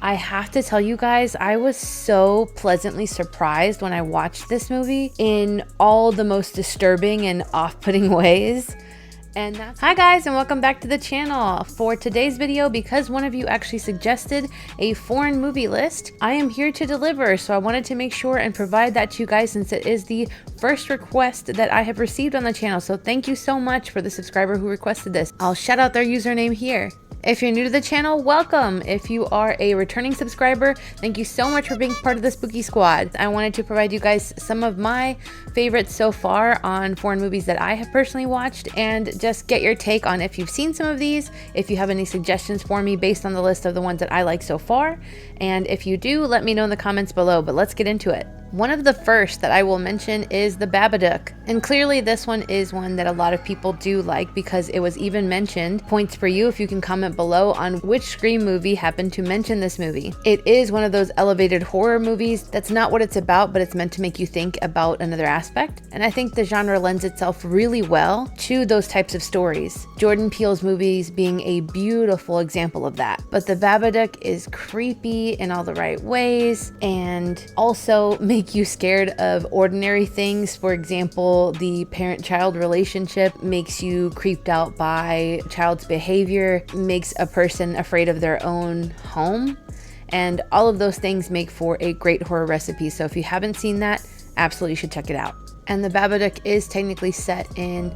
I have to tell you guys, I was so pleasantly surprised when I watched this movie in all the most disturbing and off-putting ways. And hi guys, and welcome back to the channel. For today's video, because one of you actually suggested a foreign movie list, I am here to deliver. So I wanted to make sure and provide that to you guys, since it is the first request that I have received on the channel. So thank you so much for the subscriber who requested this. I'll shout out their username here. If you're new to the channel, welcome. If you are a returning subscriber, thank you so much for being part of the Spooky Squad. I wanted to provide you guys some of my favorites so far on foreign movies that I have personally watched, and just get your take on if you've seen some of these, if you have any suggestions for me based on the list of the ones that I like so far. And if you do, let me know in the comments below, but let's get into it. One of the first that I will mention is The Babadook, and clearly this one is one that a lot of people do like because it was even mentioned. Points for you if you can comment below on which Scream movie happened to mention this movie. It is one of those elevated horror movies that's not what it's about, but it's meant to make you think about another aspect, and I think the genre lends itself really well to those types of stories. Jordan Peele's movies being a beautiful example of that. But The Babadook is creepy in all the right ways, and also make you scared of ordinary things. For example, the parent-child relationship makes you creeped out by child's behavior, makes a person afraid of their own home, and all of those things make for a great horror recipe. So if you haven't seen that, absolutely should check it out. And The Babadook is technically set in,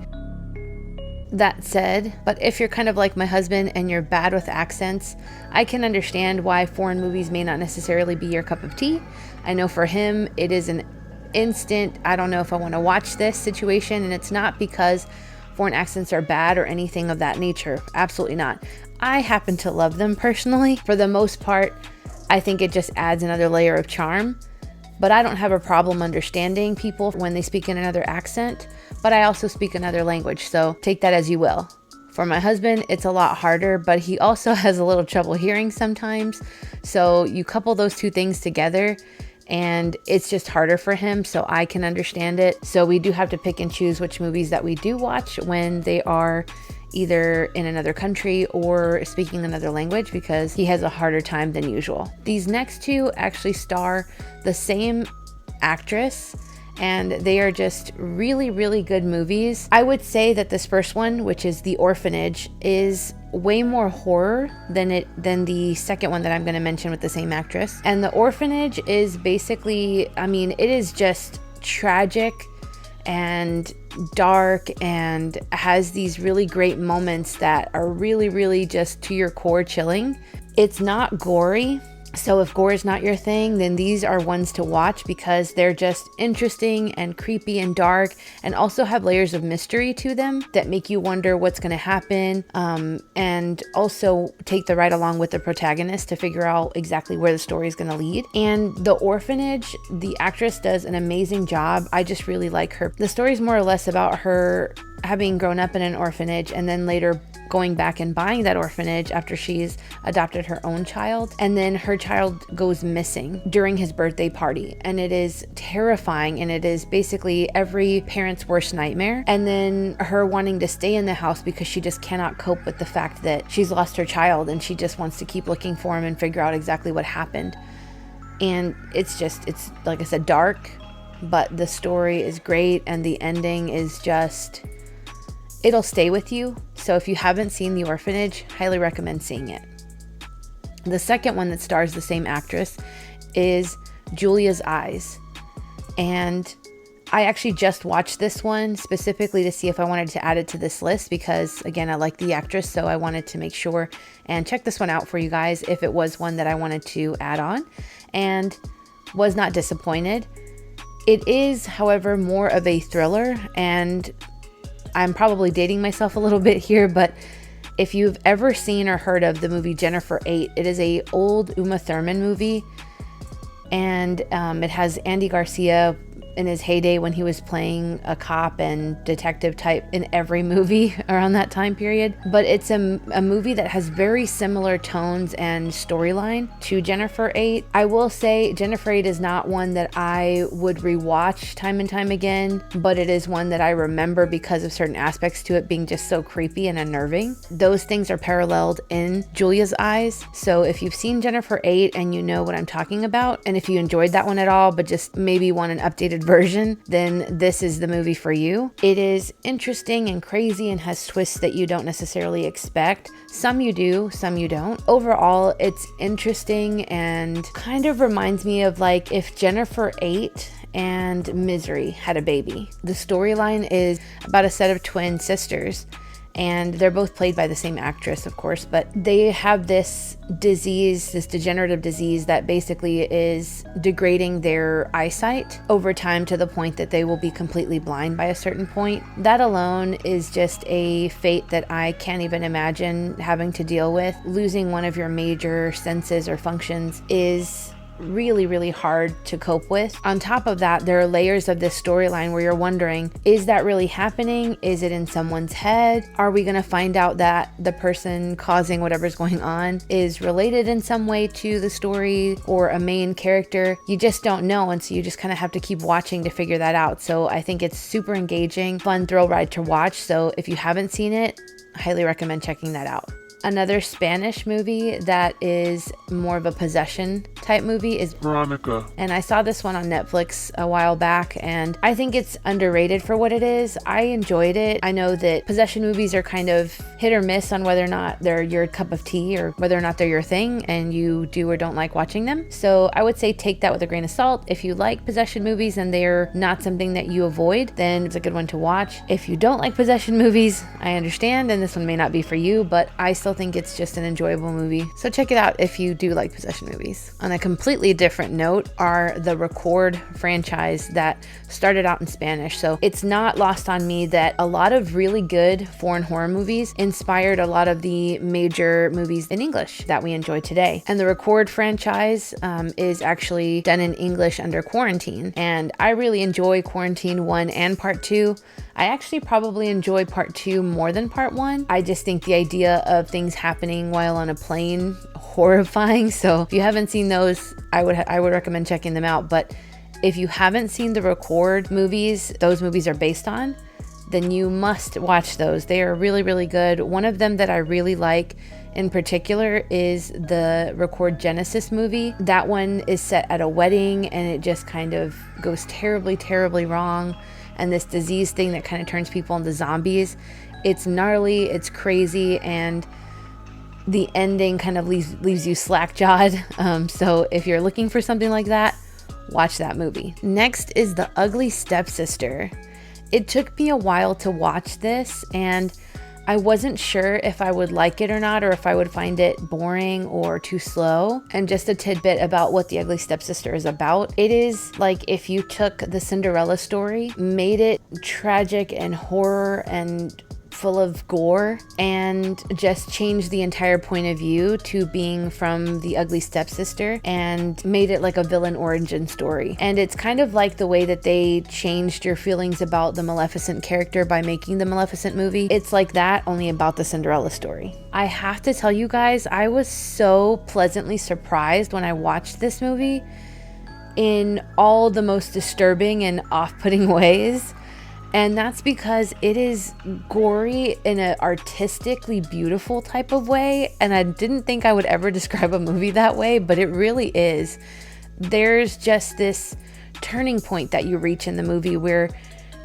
that said, but if you're kind of like my husband and you're bad with accents, I can understand why foreign movies may not necessarily be your cup of tea. I know for him, it is an instant, I don't know if I want to watch this situation, and it's not because foreign accents are bad or anything of that nature. Absolutely not. I happen to love them personally. For the most part, I think it just adds another layer of charm. But I don't have a problem understanding people when they speak in another accent, but I also speak another language, so take that as you will. For my husband, it's a lot harder, but he also has a little trouble hearing sometimes. So you couple those two things together and it's just harder for him, so I can understand it. So we do have to pick and choose which movies that we do watch when they are either in another country or speaking another language, because he has a harder time than usual. These next two actually star the same actress, and they are just really, really good movies. I would say that this first one, which is The Orphanage, is way more horror than the second one that I'm going to mention with the same actress. And The Orphanage is basically, I mean, it is just tragic and dark and has these really great moments that are really, really just to your core chilling. It's not gory, so if gore is not your thing, then these are ones to watch because they're just interesting and creepy and dark, and also have layers of mystery to them that make you wonder what's going to happen, and also take the ride along with the protagonist to figure out exactly where the story is going to lead. And The Orphanage, the actress does an amazing job. I just really like her. The story is more or less about her having grown up in an orphanage and then later going back and buying that orphanage after she's adopted her own child, and then her child goes missing during his birthday party, and it is terrifying, and it is basically every parent's worst nightmare. And then her wanting to stay in the house because she just cannot cope with the fact that she's lost her child, and she just wants to keep looking for him and figure out exactly what happened. And it's like I said, dark, but the story is great, and the ending is just, it'll stay with you. So if you haven't seen The Orphanage, highly recommend seeing it. The second one that stars the same actress is Julia's Eyes. And I actually just watched this one specifically to see if I wanted to add it to this list because, again, I like the actress, so I wanted to make sure and check this one out for you guys if it was one that I wanted to add on, and was not disappointed. It is, however, more of a thriller, and I'm probably dating myself a little bit here, but if you've ever seen or heard of the movie Jennifer 8, it is a old Uma Thurman movie, and it has Andy Garcia in his heyday when he was playing a cop and detective type in every movie around that time period. But it's a movie that has very similar tones and storyline to Jennifer 8. I will say Jennifer 8 is not one that I would rewatch time and time again, but it is one that I remember because of certain aspects to it being just so creepy and unnerving. Those things are paralleled in Julia's eyes. So if you've seen Jennifer 8 and you know what I'm talking about, and if you enjoyed that one at all, but just maybe want an updated version, then this is the movie for you. It is interesting and crazy and has twists that you don't necessarily expect. Some you do, some you don't. Overall, it's interesting and kind of reminds me of like if Jennifer 8 and Misery had a baby. The storyline is about a set of twin sisters, and they're both played by the same actress, of course, but they have this disease, this degenerative disease that basically is degrading their eyesight over time to the point that they will be completely blind by a certain point. That alone is just a fate that I can't even imagine having to deal with. Losing one of your major senses or functions is really, really hard to cope with. On top of that, there are layers of this storyline where you're wondering, is that really happening? Is it in someone's head? Are we going to find out that the person causing whatever's going on is related in some way to the story or a main character? You just don't know, and so you just kind of have to keep watching to figure that out. So I think it's super engaging, fun thrill ride to watch. So if you haven't seen it, I highly recommend checking that out. Another Spanish movie that is more of a possession type movie is Veronica. And I saw this one on Netflix a while back, and I think it's underrated for what it is. I enjoyed it. I know that possession movies are kind of hit or miss on whether or not they're your cup of tea or whether or not they're your thing and you do or don't like watching them. So I would say take that with a grain of salt. If you like possession movies and they're not something that you avoid, then it's a good one to watch. If you don't like possession movies, I understand, and this one may not be for you, but I still think it's just an enjoyable movie. So check it out if you do like possession movies. On a completely different note are the Record franchise that started out in Spanish. So it's not lost on me that a lot of really good foreign horror movies inspired a lot of the major movies in English that we enjoy today. And the Record franchise is actually done in English under Quarantine. And I really enjoy Quarantine 1 and Part 2. I actually probably enjoy Part 2 more than Part 1. I just think the idea of things happening while on a plane horrifying. So if you haven't seen those, I would recommend checking them out. But if you haven't seen the Record movies those movies are based on, then you must watch those. They are really, really good. One of them that I really like in particular is the Record Genesis movie. That one is set at a wedding and it just kind of goes terribly, terribly wrong. And this disease thing that kind of turns people into zombies. It's gnarly, it's crazy, and the ending kind of leaves you slack-jawed. So if you're looking for something like that, watch that movie. Next is The Ugly Stepsister. It took me a while to watch this, and I wasn't sure if I would like it or not, or if I would find it boring or too slow. And just a tidbit about what The Ugly Stepsister is about. It is like if you took the Cinderella story, made it tragic and horror and full of gore, and just changed the entire point of view to being from the ugly stepsister and made it like a villain origin story. And it's kind of like the way that they changed your feelings about the Maleficent character by making the Maleficent movie. It's like that, only about the Cinderella story. I have to tell you guys, I was so pleasantly surprised when I watched this movie in all the most disturbing and off-putting ways. And that's because it is gory in an artistically beautiful type of way. And I didn't think I would ever describe a movie that way, but it really is. There's just this turning point that you reach in the movie where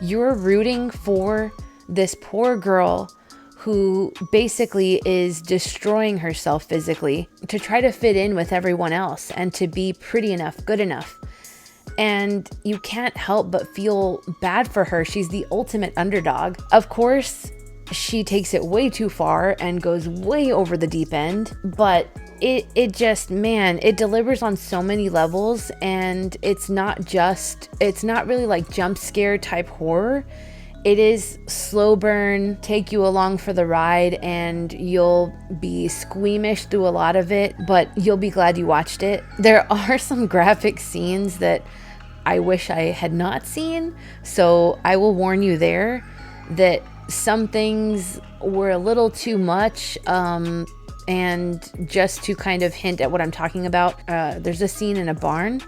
you're rooting for this poor girl who basically is destroying herself physically to try to fit in with everyone else and to be pretty enough, good enough. And you can't help but feel bad for her. She's the ultimate underdog. Of course, she takes it way too far and goes way over the deep end, but it just, man, it delivers on so many levels. And it's not really like jump scare type horror. It is slow burn, take you along for the ride, and you'll be squeamish through a lot of it, but you'll be glad you watched it. There are some graphic scenes that I wish I had not seen. So I will warn you there that some things were a little too much. And just to kind of hint at what I'm talking about, there's a scene in a barn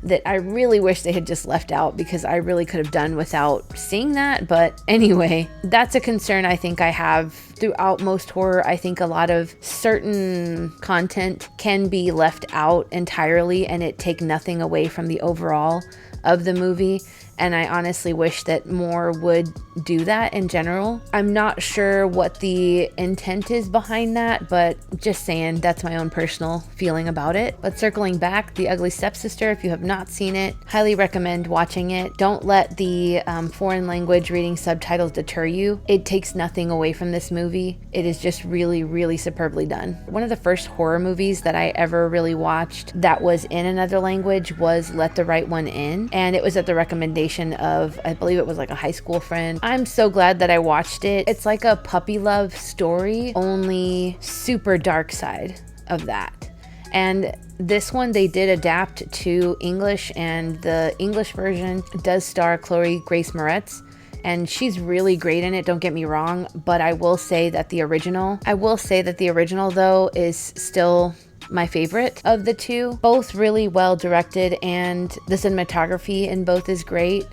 that I really wish they had just left out, because I really could have done without seeing that. But anyway, that's a concern I think I have throughout most horror. I think a lot of certain content can be left out entirely and it take nothing away from the overall of the movie. And I honestly wish that more would do that in general. I'm not sure what the intent is behind that, but just saying, that's my own personal feeling about it. But circling back, The Ugly Stepsister, if you have not seen it, highly recommend watching it. Don't let the foreign language reading subtitles deter you. It takes nothing away from this movie. It is just really, really superbly done. One of the first horror movies that I ever really watched that was in another language was Let the Right One In, and it was at the recommendation of, I believe it was like a high school friend. I'm so glad that I watched it. It's like a puppy love story, only super dark side of that. And this one they did adapt to English, and the English version does star Chloe Grace Moretz, and she's really great in it, don't get me wrong. But I will say that the original though is still my favorite of the two. Both really well directed, and the cinematography in both is great.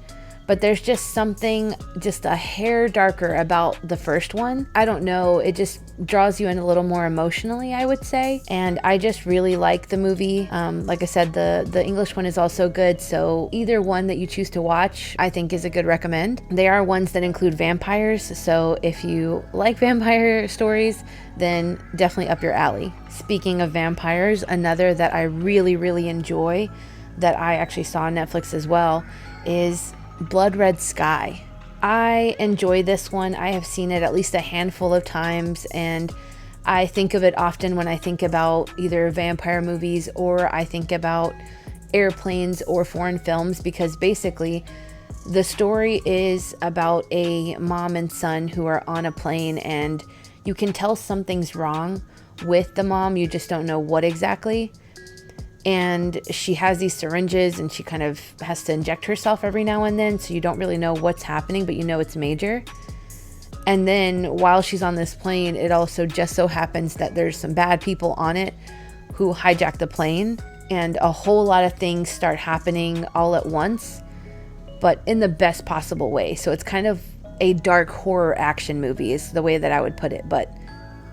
But there's just something just a hair darker about the first one. I don't know, it just draws you in a little more emotionally, I would say. And I just really like the movie. Like I said, the English one is also good. So either one that you choose to watch, I think is a good recommend. They are ones that include vampires. So if you like vampire stories, then definitely up your alley. Speaking of vampires, another that I really, really enjoy, that I actually saw on Netflix as well, is Blood Red Sky. I enjoy this one. I have seen it at least a handful of times, and I think of it often when I think about either vampire movies or I think about airplanes or foreign films, because basically the story is about a mom and son who are on a plane, and you can tell something's wrong with the mom. You just don't know what exactly. And she has these syringes and she kind of has to inject herself every now and then. So you don't really know what's happening, but you know it's major. And then while she's on this plane, it also just so happens that there's some bad people on it who hijack the plane. And a whole lot of things start happening all at once, but in the best possible way. So it's kind of a dark horror action movie is the way that I would put it. But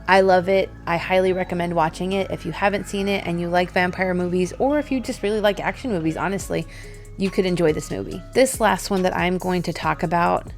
I love it. I highly recommend watching it. If you haven't seen it and you like vampire movies, or if you just really like action movies, honestly, you could enjoy this movie. This last one that I'm going to talk about,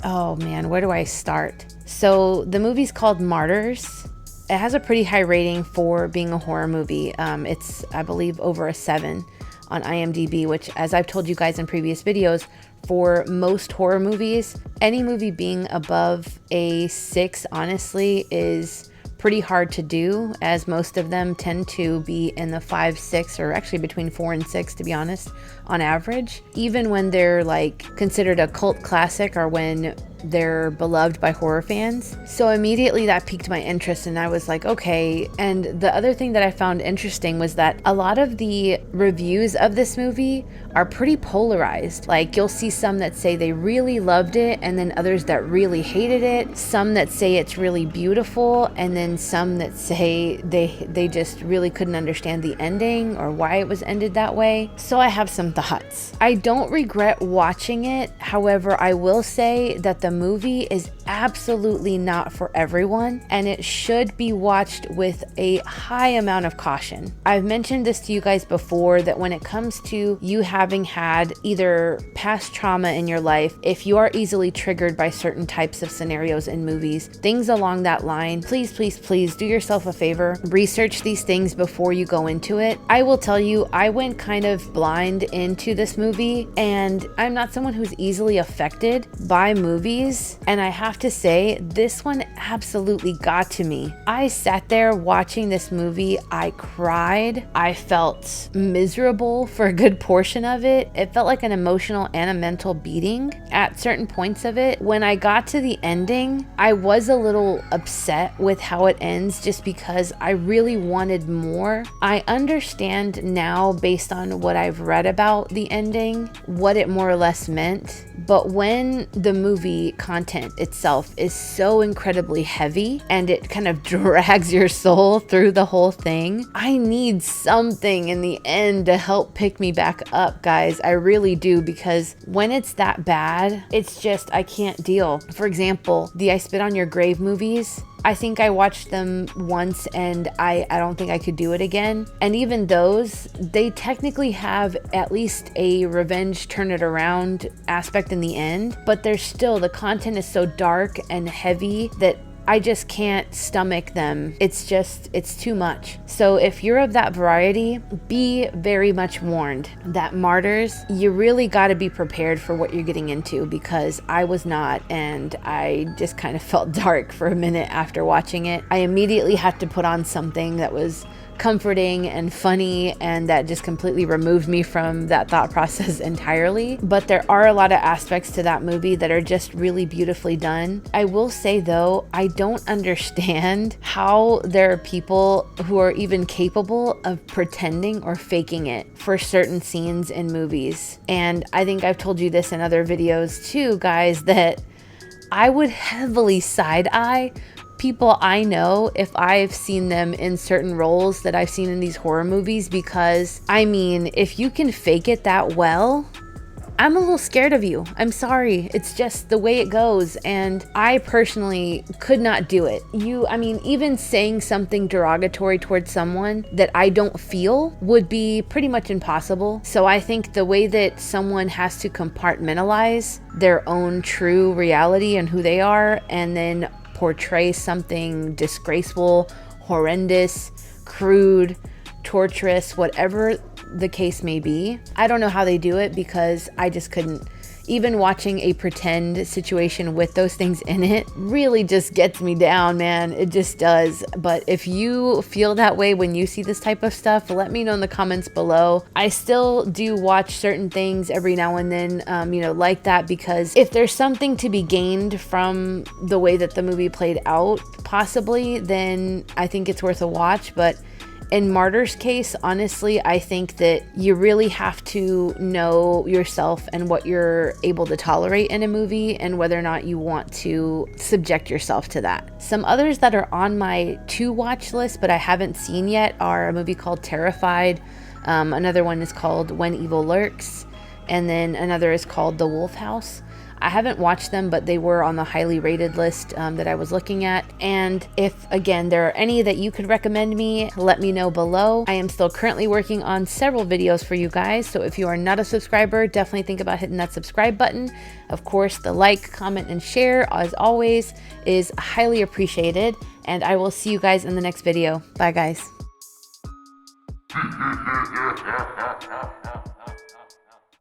oh man, where do I start? So the movie's called Martyrs. It has a pretty high rating for being a horror movie. It's, I believe, over a 7 on IMDb, which, as I've told you guys in previous videos, for most horror movies, any movie being above a 6, honestly, is pretty hard to do, as most of them tend to be in the 5, 6, or actually between 4 and 6, to be honest, on average. Even when they're like considered a cult classic, or when they're beloved by horror fans. So immediately that piqued my interest, and I was like, okay. And the other thing that I found interesting was that a lot of the reviews of this movie are pretty polarized. Like, you'll see some that say they really loved it, and then others that really hated it, some that say it's really beautiful, and then some that say they just really couldn't understand the ending or why it was ended that way. So I have some thoughts. I don't regret watching it. However, I will say that the movie is absolutely not for everyone, and it should be watched with a high amount of caution. I've mentioned this to you guys before, that when it comes to you having had either past trauma in your life, if you are easily triggered by certain types of scenarios in movies, things along that line, please, please, please do yourself a favor. Research these things before you go into it. I will tell you, I went kind of blind into this movie, and I'm not someone who's easily affected by movies. movies, and I have to say, this one absolutely got to me. I sat there watching this movie. I cried. I felt miserable for a good portion of it. It felt like an emotional and a mental beating at certain points of it. When I got to the ending, I was a little upset with how it ends just because I really wanted more. I understand now, based on what I've read about the ending, what it more or less meant. But when the movie content itself is so incredibly heavy and it kind of drags your soul through the whole thing, I need something in the end to help pick me back up, guys. I really do, because when it's that bad, it's just, I can't deal. For example, the I Spit on Your Grave movies, I think I watched them once and I don't think I could do it again. And even those, they technically have at least a revenge turn it around aspect in the end, but there's still, the content is so dark and heavy that I just can't stomach them. It's too much. So if you're of that variety, be very much warned that Martyrs, you really got to be prepared for what you're getting into, because I was not, and I just kind of felt dark for a minute after watching it. I immediately had to put on something that was comforting and funny, and that just completely removed me from that thought process entirely. But there are a lot of aspects to that movie that are just really beautifully done. I will say though, I don't understand how there are people who are even capable of pretending or faking it for certain scenes in movies. And I think I've told you this in other videos too, guys, that I would heavily side-eye people I know if I've seen them in certain roles that I've seen in these horror movies, because I mean, if you can fake it that well, I'm a little scared of you. I'm sorry. It's just the way it goes. And I personally could not do it. Even saying something derogatory towards someone that I don't feel would be pretty much impossible. So I think the way that someone has to compartmentalize their own true reality and who they are, and then portray something disgraceful, horrendous, crude, torturous, whatever the case may be. I don't know how they do it, because I just couldn't. Even watching a pretend situation with those things in it really just gets me down, man. It just does. But if you feel that way when you see this type of stuff, let me know in the comments below. I still do watch certain things every now and then, like that, because if there's something to be gained from the way that the movie played out, possibly, then I think it's worth a watch. But in Martyr's case, honestly, I think that you really have to know yourself and what you're able to tolerate in a movie, and whether or not you want to subject yourself to that. Some others that are on my to watch list but I haven't seen yet are a movie called Terrified. Another one is called When Evil Lurks, and then another is called The Wolf House. I haven't watched them, but they were on the highly rated list that I was looking at. And if, again, there are any that you could recommend me, let me know below. I am still currently working on several videos for you guys, so if you are not a subscriber, definitely think about hitting that subscribe button. Of course, the like, comment, and share, as always, is highly appreciated. And I will see you guys in the next video. Bye, guys.